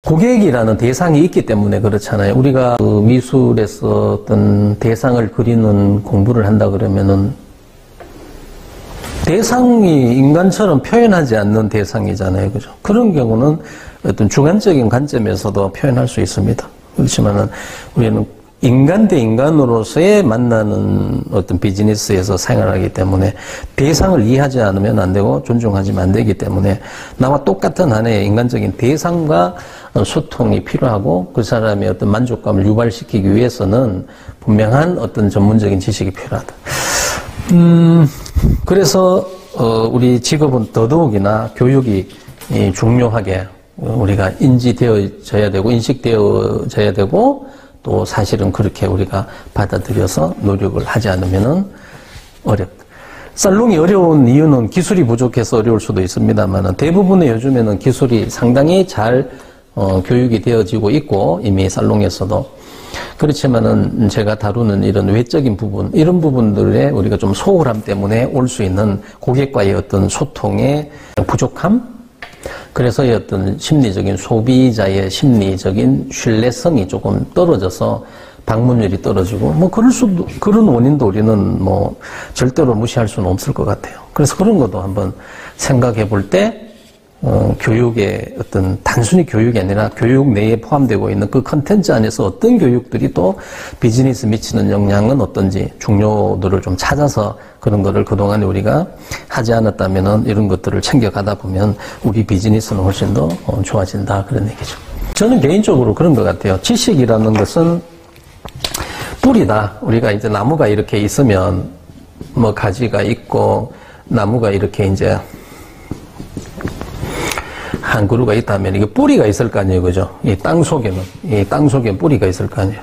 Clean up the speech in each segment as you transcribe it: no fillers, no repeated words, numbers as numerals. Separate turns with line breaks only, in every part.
고객이라는 대상이 있기 때문에 그렇잖아요. 우리가 그 미술에서 어떤 대상을 그리는 공부를 한다 그러면은 대상이 인간처럼 표현하지 않는 대상이잖아요. 그죠? 그런 경우는 어떤 주관적인 관점에서도 표현할 수 있습니다. 그렇지만은 우리는 인간 대 인간으로서의 만나는 어떤 비즈니스에서 생활하기 때문에 대상을 이해하지 않으면 안 되고 존중하지만 안 되기 때문에 나와 똑같은 하나의 인간적인 대상과 소통이 필요하고 그 사람의 어떤 만족감을 유발시키기 위해서는 분명한 어떤 전문적인 지식이 필요하다. 그래서 우리 직업은 더더욱이나 교육이 중요하게 우리가 인지되어져야 되고 인식되어져야 되고 또 사실은 그렇게 우리가 받아들여서 노력을 하지 않으면은 어렵다. 살롱이 어려운 이유는 기술이 부족해서 어려울 수도 있습니다만 대부분의 요즘에는 기술이 상당히 잘 교육이 되어지고 있고 이미 살롱에서도 그렇지만은 제가 다루는 이런 외적인 부분, 이런 부분들에 우리가 좀 소홀함 때문에 올 수 있는 고객과의 어떤 소통의 부족함, 그래서의 어떤 심리적인 소비자의 심리적인 신뢰성이 조금 떨어져서 방문율이 떨어지고 뭐 그런 원인도 우리는 뭐 절대로 무시할 수는 없을 것 같아요. 그래서 그런 것도 한번 생각해 볼 때 교육의 어떤 단순히 교육이 아니라 교육 내에 포함되고 있는 그 컨텐츠 안에서 어떤 교육들이 또 비즈니스 미치는 영향은 어떤지 중요도를 좀 찾아서 그런 거를 그동안에 우리가 하지 않았다면은 이런 것들을 챙겨가다 보면 우리 비즈니스는 훨씬 더 좋아진다 그런 얘기죠. 저는 개인적으로 그런 것 같아요. 지식이라는 것은 뿌리다. 우리가 이제 나무가 이렇게 있으면 뭐 가지가 있고 나무가 이렇게 이제 한 그루가 있다면 이게 뿌리가 있을 거 아니에요, 그죠? 이 땅 속에 뿌리가 있을 거 아니에요.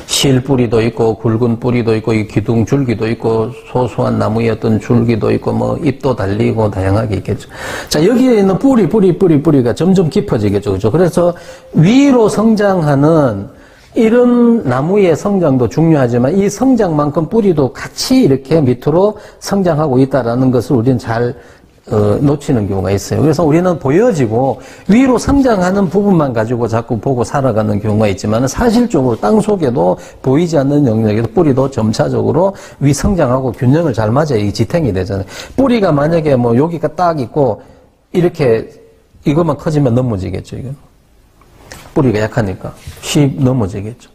실 뿌리도 있고 굵은 뿌리도 있고 이 기둥 줄기도 있고 소소한 나무의 어떤 줄기도 있고 뭐 잎도 달리고 다양하게 있겠죠. 자, 여기에 있는 뿌리가 점점 깊어지겠죠, 그죠? 그래서 위로 성장하는 이런 나무의 성장도 중요하지만 이 성장만큼 뿌리도 같이 이렇게 밑으로 성장하고 있다라는 것을 우리는 잘 놓치는 경우가 있어요. 그래서 우리는 보여지고 위로 성장하는 부분만 가지고 자꾸 보고 살아가는 경우가 있지만 사실적으로 땅 속에도 보이지 않는 영역에서 뿌리도 점차적으로 위 성장하고 균형을 잘 맞아야 이 지탱이 되잖아요. 뿌리가 만약에 뭐 여기가 딱 있고 이렇게 이것만 커지면 넘어지겠죠. 이거 뿌리가 약하니까 쉽 넘어지겠죠.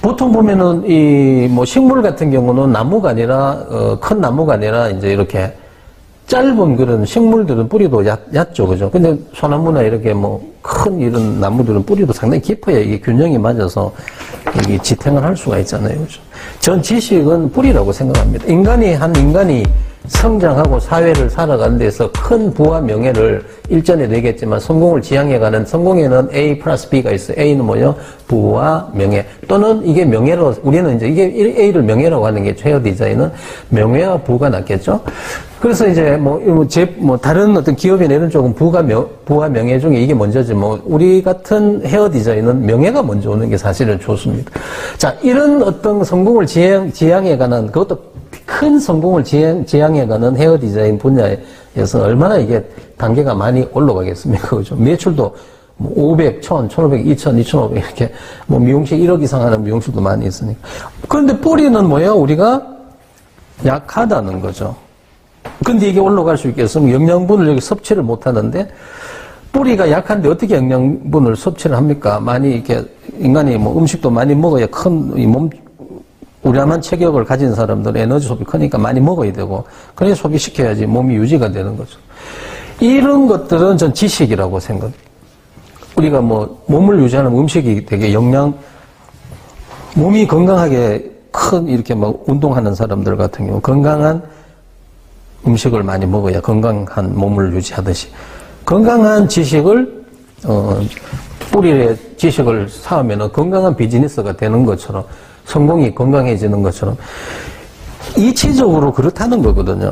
보통 보면은 이 뭐 식물 같은 경우는 나무가 아니라 큰 나무가 아니라 이제 이렇게 짧은 그런 식물들은 뿌리도 얕죠, 그죠? 근데 소나무나 이렇게 뭐 큰 이런 나무들은 뿌리도 상당히 깊어야 이게 균형이 맞아서 이게 지탱을 할 수가 있잖아요, 그죠? 전 지식은 뿌리라고 생각합니다. 인간이 성장하고 사회를 살아가는 데서 큰 부와 명예를 일전에 얘기했지만 성공을 지향해가는 성공에는 A 플러스 B가 있어요. A는 뭐요? 부와 명예. 또는 이게 명예로, 우리는 이제 이게 A를 명예라고 하는 게 최어 디자인은 명예와 부가 낫겠죠? 그래서 이제 다른 어떤 기업이나 이런 쪽은 부와 명예 중에 이게 먼저지 우리 같은 헤어 디자인은 명예가 먼저 오는 게 사실은 좋습니다. 자, 이런 어떤 성공을 지향해가는 그것도 큰 성공을 지향해가는 헤어 디자인 분야에서 얼마나 이게 단계가 많이 올라가겠습니까? 그죠? 매출도 500, 1000, 1500, 2000, 2500 이렇게 미용실 1억 이상 하는 미용실도 많이 있으니까. 그런데 뿌리는 뭐예요? 우리가 약하다는 거죠. 근데 이게 올라갈 수 있겠으면 영양분을 여기 섭취를 못 하는데 뿌리가 약한데 어떻게 영양분을 섭취를 합니까? 많이 이렇게 인간이 음식도 많이 먹어야 우리만 체격을 가진 사람들은 에너지 소비 크니까 많이 먹어야 되고 그래야 소비시켜야지 몸이 유지가 되는 거죠. 이런 것들은 전 지식이라고 생각해요. 우리가 몸을 유지하는 음식이 되게 몸이 건강하게 이렇게 운동하는 사람들 같은 경우 건강한 음식을 많이 먹어야 건강한 몸을 유지하듯이 건강한 지식을 뿌리의 지식을 쌓으면 건강한 비즈니스가 되는 것처럼 성공이 건강해지는 것처럼 이치적으로 그렇다는 거거든요.